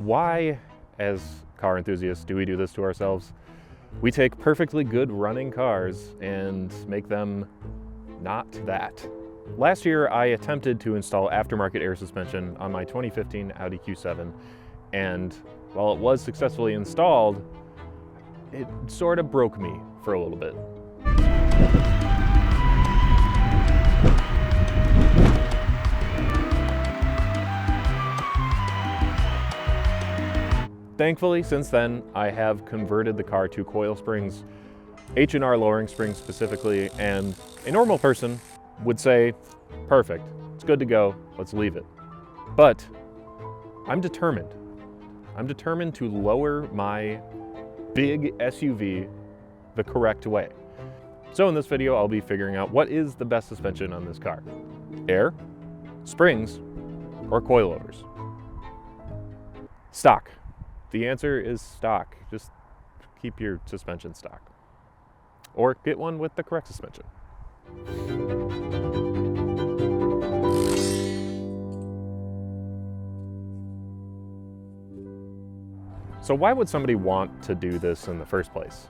Why, as car enthusiasts, do we do this to ourselves? We take perfectly good running cars and make them not that. Last year, I attempted to install aftermarket air suspension on my 2015 Audi Q7, and while it was successfully installed, it sort of broke me for a little bit. Thankfully, since then, I have converted the car to coil springs, H&R lowering springs specifically, and a normal person would say, perfect, it's good to go, let's leave it. But I'm determined. I'm determined to lower my big SUV the correct way. So in this video, I'll be figuring out what is the best suspension on this car. Air, springs, or coilovers? Stock. The answer is stock. Just keep your suspension stock. Or get one with the correct suspension. So why would somebody want to do this in the first place?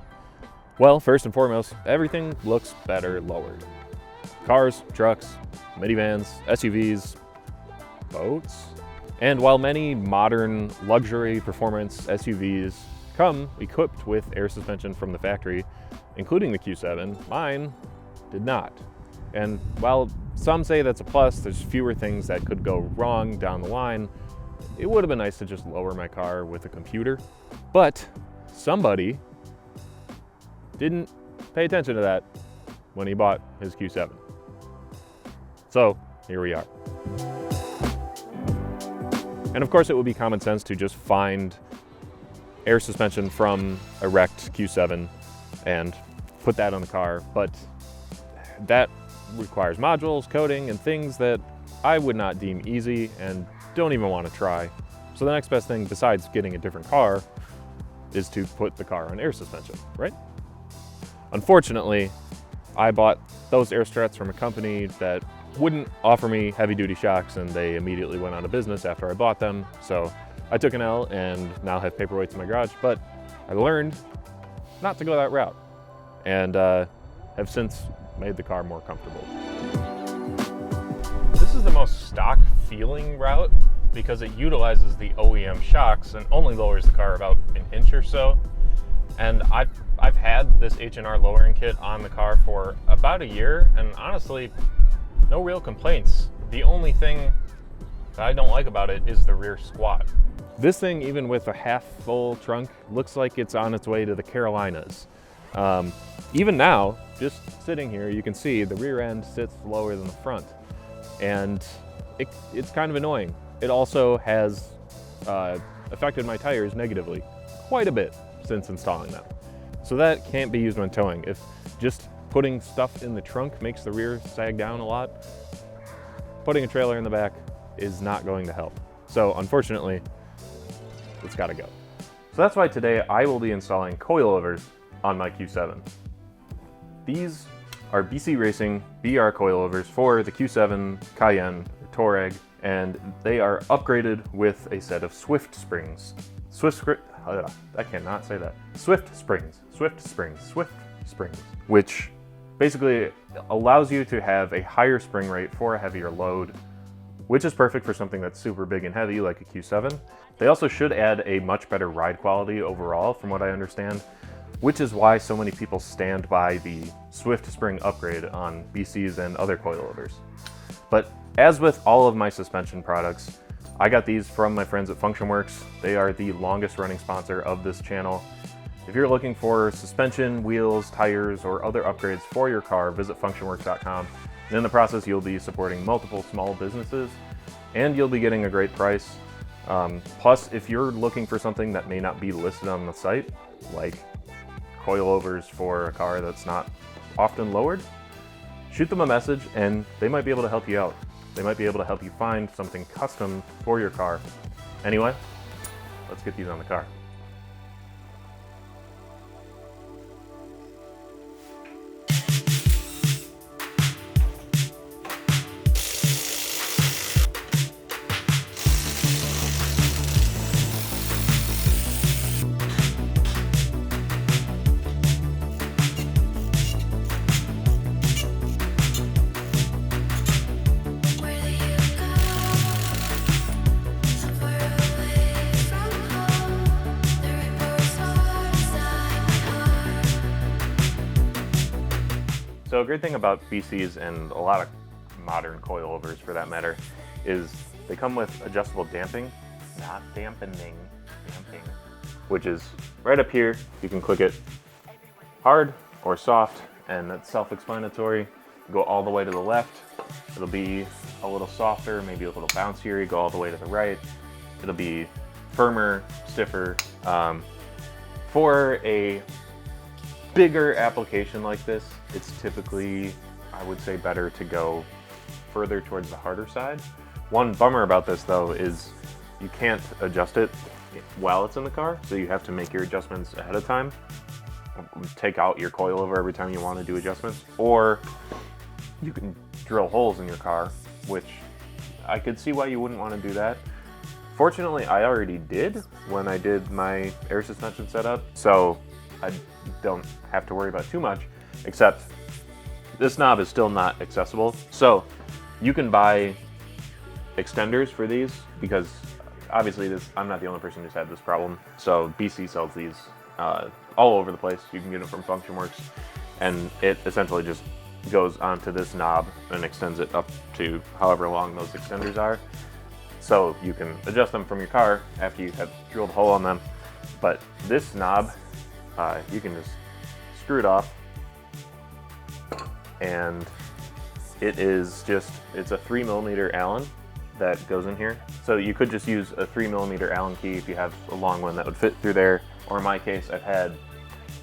Well, first and foremost, everything looks better lowered. Cars, trucks, minivans, SUVs, boats. And while many modern luxury performance SUVs come equipped with air suspension from the factory, including the Q7, mine did not. And while some say that's a plus, there's fewer things that could go wrong down the line, it would have been nice to just lower my car with a computer. But somebody didn't pay attention to that when he bought his Q7. So here we are. And of course it would be common sense to just find air suspension from a wrecked Q7 and put that on the car, but that requires modules, coding, and things that I would not deem easy and don't even want to try. So the next best thing besides getting a different car is to put the car on air suspension, right? Unfortunately, I bought those air struts from a company that wouldn't offer me heavy-duty shocks, and they immediately went out of business after I bought them. So I took an L and now have paperweights in my garage, but I learned not to go that route and have since made the car more comfortable. This is the most stock feeling route because it utilizes the OEM shocks and only lowers the car about an inch or so. And I've had this H&R lowering kit on the car for about a year, and honestly, no real complaints. The only thing that I don't like about it is the rear squat. This thing, even with a half full trunk, looks like it's on its way to the Carolinas. Even now, just sitting here, you can see the rear end sits lower than the front, and it's kind of annoying. It also has affected my tires negatively quite a bit since installing them. So that can't be used when towing. If just putting stuff in the trunk makes the rear sag down a lot, putting a trailer in the back is not going to help. So unfortunately, it's gotta go. So that's why today I will be installing coilovers on my Q7. These are BC Racing BR coilovers for the Q7, Cayenne, or Touareg, and they are upgraded with a set of Swift springs. I cannot say that. Swift springs, which basically allows you to have a higher spring rate for a heavier load, which is perfect for something that's super big and heavy like a Q7. They also should add a much better ride quality overall, from what I understand, which is why so many people stand by the Swift spring upgrade on BCs and other coilovers. But as with all of my suspension products, I got these from my friends at FunctionWorks. They are the longest running sponsor of this channel. If you're looking for suspension, wheels, tires, or other upgrades for your car, visit functionworks.com. And in the process, you'll be supporting multiple small businesses, and you'll be getting a great price. Plus, if you're looking for something that may not be listed on the site, like coilovers for a car that's not often lowered, shoot them a message and they might be able to help you out. They might be able to help you find something custom for your car. Anyway, let's get these on the car. So a great thing about BCs and a lot of modern coilovers for that matter is they come with adjustable damping, not dampening, damping, which is right up here. You can click it hard or soft, and that's self-explanatory. Go all the way to the left, it'll be a little softer, maybe a little bouncier. You go all the way to the right, it'll be firmer, stiffer. For a bigger application like this, it's typically, I would say, better to go further towards the harder side. One bummer about this though is you can't adjust it while it's in the car, so you have to make your adjustments ahead of time. Take out your coilover every time you want to do adjustments, or you can drill holes in your car, which I could see why you wouldn't want to do that. Fortunately, I already did when I did my air suspension setup, so I don't have to worry about too much, except this knob is still not accessible. So you can buy extenders for these, because obviously I'm not the only person who's had this problem. So BC sells these all over the place. You can get it from FunctionWorks, and it essentially just goes onto this knob and extends it up to however long those extenders are. So you can adjust them from your car after you have drilled a hole on them. But this knob, you can just screw it off, and it's a 3mm Allen that goes in here. So you could just use a 3mm Allen key if you have a long one that would fit through there. Or in my case, I've had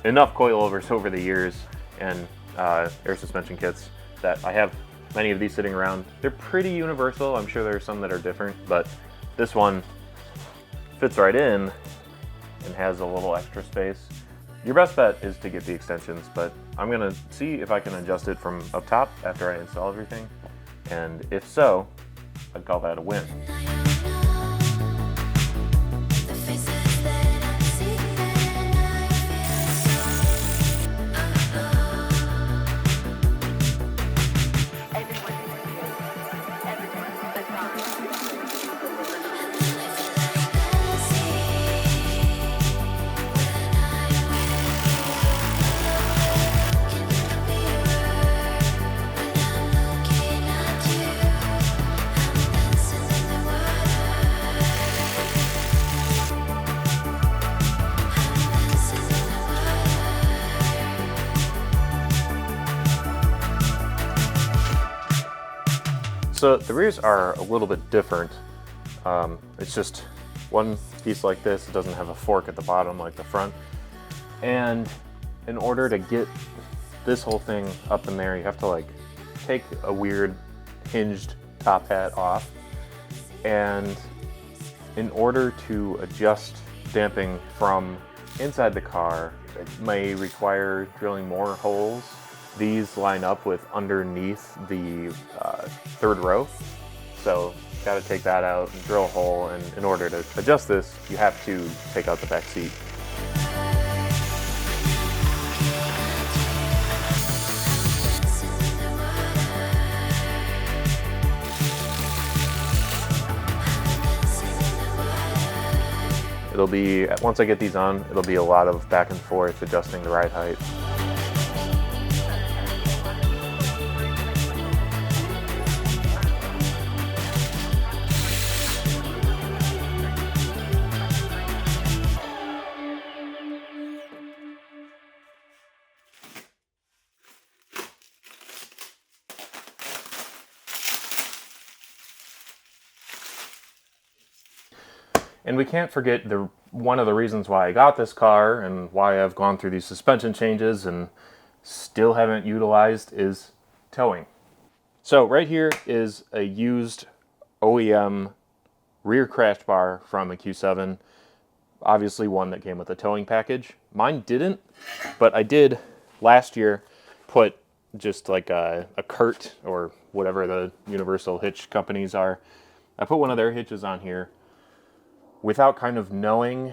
enough coilovers over the years and air suspension kits that I have many of these sitting around. They're pretty universal. I'm sure there are some that are different, but this one fits right in and has a little extra space. Your best bet is to get the extensions, but I'm gonna see if I can adjust it from up top after I install everything. And if so, I'd call that a win. So the rears are a little bit different. It's just one piece like this. It doesn't have a fork at the bottom like the front. And in order to get this whole thing up in there, you have to like take a weird hinged top hat off. And in order to adjust damping from inside the car, it may require drilling more holes. These line up with underneath the third row, so got to take that out and drill a hole, and in order to adjust this, you have to take out the back seat. It'll be, once I get these on, it'll be a lot of back and forth adjusting the ride height. And we can't forget one of the reasons why I got this car and why I've gone through these suspension changes and still haven't utilized is towing. So right here is a used OEM rear crash bar from a Q7. Obviously one that came with a towing package. Mine didn't, but I did last year put just like a Curt or whatever the universal hitch companies are. I put one of their hitches on here without kind of knowing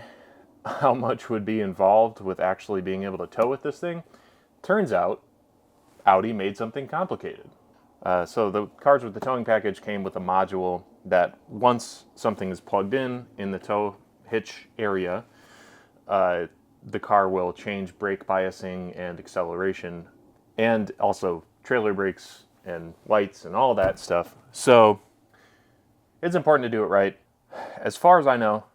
how much would be involved with actually being able to tow with this thing. Turns out Audi made something complicated. So the cars with the towing package came with a module that once something is plugged in the tow hitch area, the car will change brake biasing and acceleration, and also trailer brakes and lights and all that stuff. So it's important to do it right. As far as I know,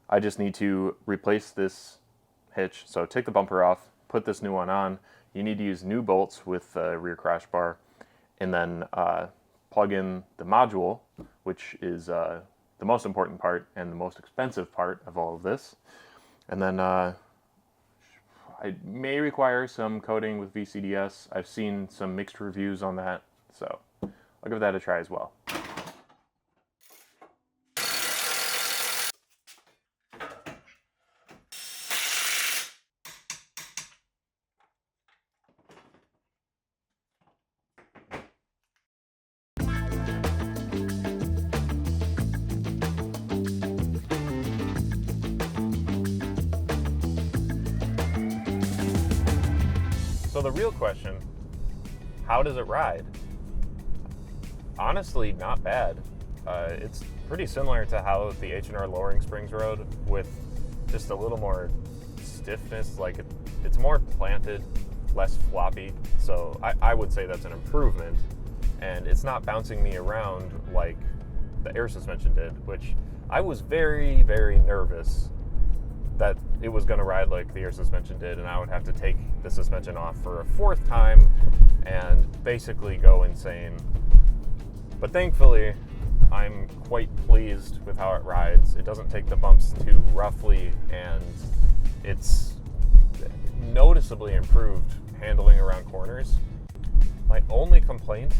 I just need to replace this hitch. So take the bumper off, put this new one on. You need to use new bolts with the rear crash bar, and then plug in the module, which is the most important part and the most expensive part of all of this. And then I may require some coating with VCDS. I've seen some mixed reviews on that, so I'll give that a try as well. So the real question, how does it ride? Honestly, not bad. It's pretty similar to how the H&R lowering springs rode, with just a little more stiffness. Like it's more planted, less floppy. So I would say that's an improvement. And it's not bouncing me around like the air suspension did, which I was very, very nervous that it was going to ride like the air suspension did, and I would have to take the suspension off for a fourth time and basically go insane. But thankfully, I'm quite pleased with how it rides. It doesn't take the bumps too roughly, and it's noticeably improved handling around corners. My only complaint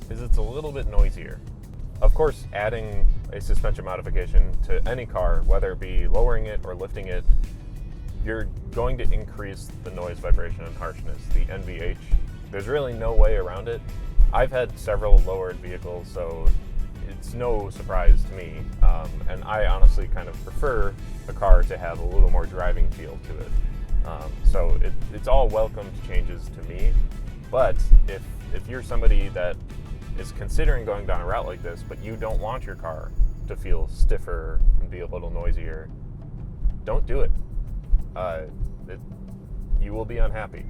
is it's a little bit noisier. Of course, adding a suspension modification to any car, whether it be lowering it or lifting it, you're going to increase the noise, vibration, and harshness, the NVH. There's really no way around it. I've had several lowered vehicles, so it's no surprise to me. And I honestly kind of prefer a car to have a little more driving feel to it. So it's all welcome changes to me. But if you're somebody that is considering going down a route like this, but you don't want your car to feel stiffer and be a little noisier, don't do it. You will be unhappy.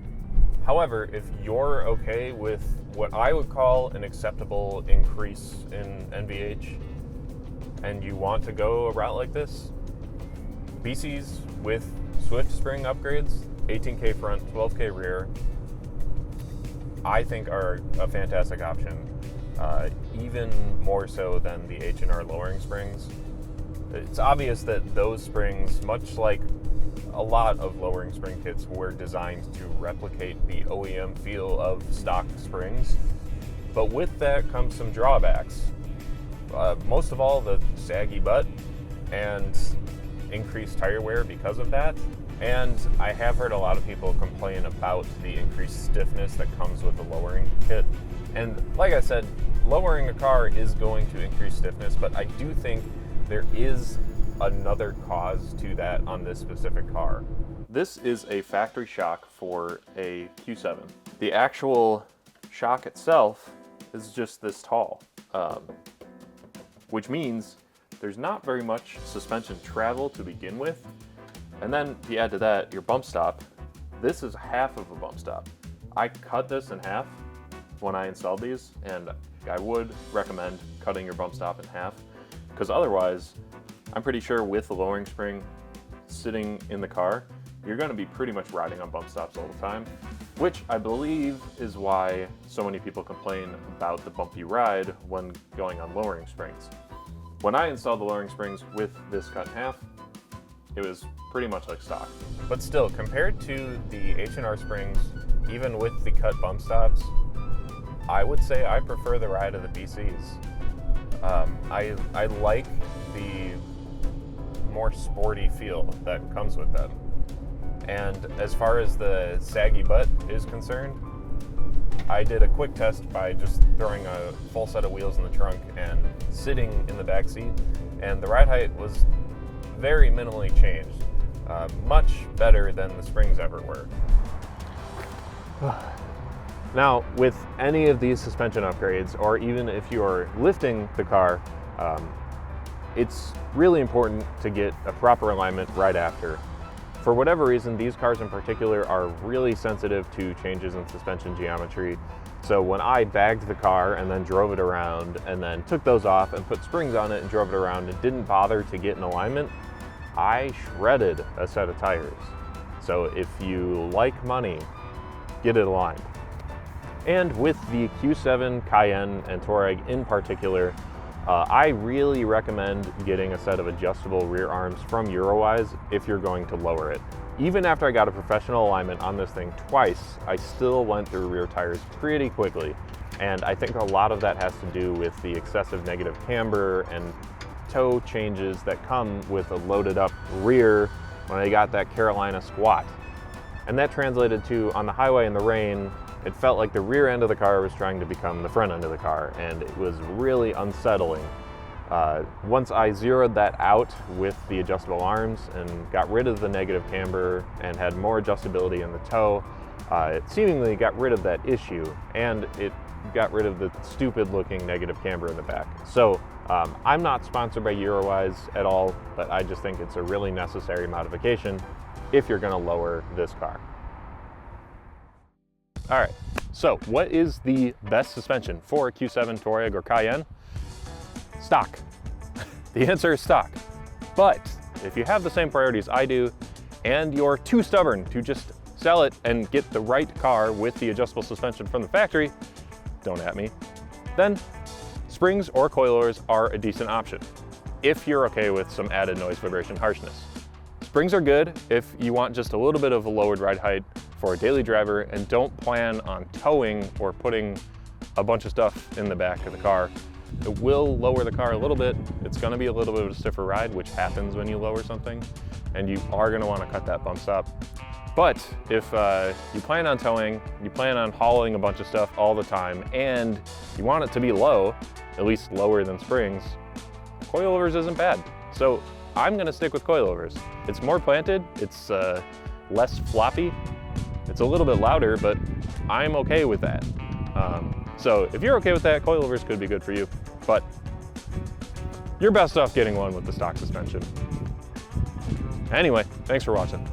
However, if you're okay with what I would call an acceptable increase in NVH, and you want to go a route like this, BCs with Swift spring upgrades, 18K front, 12K rear, I think are a fantastic option. Even more so than the H&R lowering springs. It's obvious that those springs, much like a lot of lowering spring kits, were designed to replicate the OEM feel of stock springs. But with that comes some drawbacks. Most of all, the saggy butt and increased tire wear because of that. And I have heard a lot of people complain about the increased stiffness that comes with the lowering kit. And like I said, lowering a car is going to increase stiffness, but I do think there is another cause to that on this specific car. This is a factory shock for a Q7. The actual shock itself is just this tall, which means there's not very much suspension travel to begin with. And then if you add to that your bump stop, this is half of a bump stop. I cut this in half when I installed these, and I would recommend cutting your bump stop in half, because otherwise, I'm pretty sure with the lowering spring sitting in the car, you're going to be pretty much riding on bump stops all the time, which I believe is why so many people complain about the bumpy ride when going on lowering springs. When I installed the lowering springs with this cut in half, it was pretty much like stock. But still, compared to the H&R springs, even with the cut bump stops, I would say I prefer the ride of the BCs. I like the more sporty feel that comes with them. And as far as the saggy butt is concerned, I did a quick test by just throwing a full set of wheels in the trunk and sitting in the back seat, and the ride height was very minimally changed. Much better than the springs ever were. Now, with any of these suspension upgrades, or even if you are lifting the car, it's really important to get a proper alignment right after. For whatever reason, these cars in particular are really sensitive to changes in suspension geometry. So when I bagged the car and then drove it around and then took those off and put springs on it and drove it around and didn't bother to get in alignment, I shredded a set of tires. So if you like money, get it aligned. And with the Q7, Cayenne, and Touareg in particular, I really recommend getting a set of adjustable rear arms from Eurowise if you're going to lower it. Even after I got a professional alignment on this thing twice, I still went through rear tires pretty quickly. And I think a lot of that has to do with the excessive negative camber and toe changes that come with a loaded up rear when I got that Carolina squat. And that translated to, on the highway in the rain, it felt like the rear end of the car was trying to become the front end of the car, and it was really unsettling. Once I zeroed that out with the adjustable arms and got rid of the negative camber and had more adjustability in the toe, it seemingly got rid of that issue, and it got rid of the stupid looking negative camber in the back. So I'm not sponsored by Eurowise at all, but I just think it's a really necessary modification if you're gonna lower this car. All right, so what is the best suspension for a Q7, Touareg, or Cayenne? Stock. The answer is stock. But if you have the same priorities I do, and you're too stubborn to just sell it and get the right car with the adjustable suspension from the factory, don't at me, then springs or coilovers are a decent option if you're okay with some added noise, vibration, harshness. Springs are good if you want just a little bit of a lowered ride height for a daily driver and don't plan on towing or putting a bunch of stuff in the back of the car. It will lower the car a little bit. It's gonna be a little bit of a stiffer ride, which happens when you lower something, and you are gonna wanna cut that bump stop. But if you plan on towing, you plan on hauling a bunch of stuff all the time, and you want it to be low, at least lower than springs, coilovers isn't bad. So I'm gonna stick with coilovers. It's more planted, it's less floppy, it's a little bit louder, but I'm okay with that. So if you're okay with that, coilovers could be good for you, but you're best off getting one with the stock suspension. Anyway, thanks for watching.